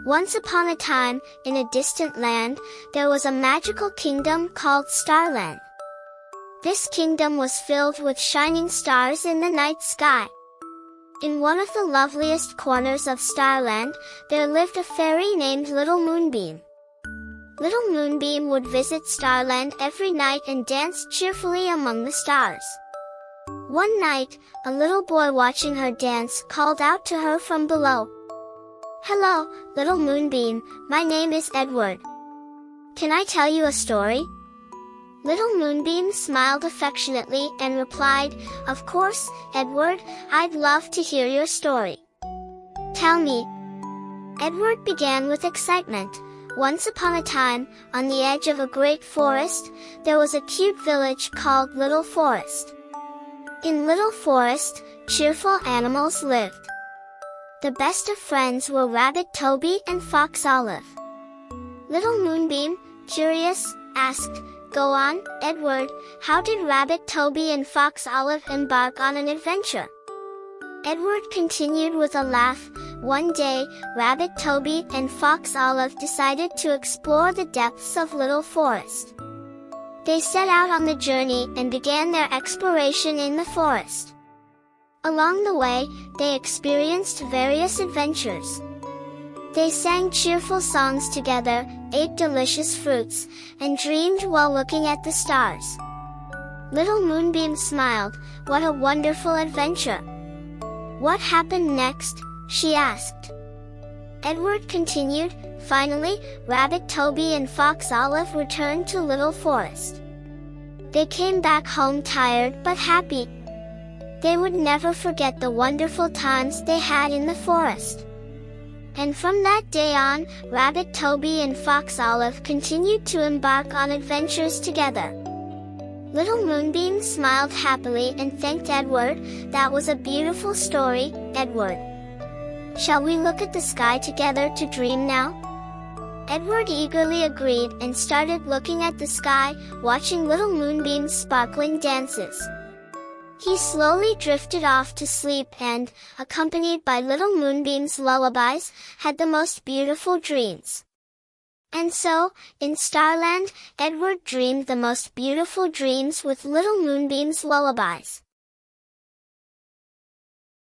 Once upon a time, in a distant land, there was a magical kingdom called Starland. This kingdom was filled with shining stars in the night sky. In one of the loveliest corners of Starland, there lived a fairy named Little Moonbeam. Little Moonbeam would visit Starland every night and dance cheerfully among the stars. One night, a little boy watching her dance called out to her from below. "Hello, Little Moonbeam, my name is Edward. Can I tell you a story?" Little Moonbeam smiled affectionately and replied, "Of course, Edward, I'd love to hear your story. Tell me." Edward began with excitement. Once upon a time, on the edge of a great forest, there was a cute village called Little Forest. In Little Forest, cheerful animals lived. The best of friends were Rabbit Toby and Fox Olive. Little Moonbeam, curious, asked, "Go on, Edward, how did Rabbit Toby and Fox Olive embark on an adventure?" Edward continued with a laugh. One day, Rabbit Toby and Fox Olive decided to explore the depths of Little Forest. They set out on the journey and began their exploration in the forest. Along the way, they experienced various adventures. They sang cheerful songs together, ate delicious fruits, and dreamed while looking at the stars. Little Moonbeam smiled. "What a wonderful adventure!" "What happened next?" she asked. Edward continued. Finally, Rabbit Toby and Fox Olive returned to Little Forest. They came back home tired but happy. They would never forget the wonderful times they had in the forest. And from that day on, Rabbit Toby and Fox Olive continued to embark on adventures together. Little Moonbeam smiled happily and thanked Edward. "That was a beautiful story, Edward. Shall we look at the sky together to dream now?" Edward eagerly agreed and started looking at the sky, watching Little Moonbeam's sparkling dances. He slowly drifted off to sleep and, accompanied by Little Moonbeam's lullabies, had the most beautiful dreams. And so, in Starland, Edward dreamed the most beautiful dreams with Little Moonbeam's lullabies.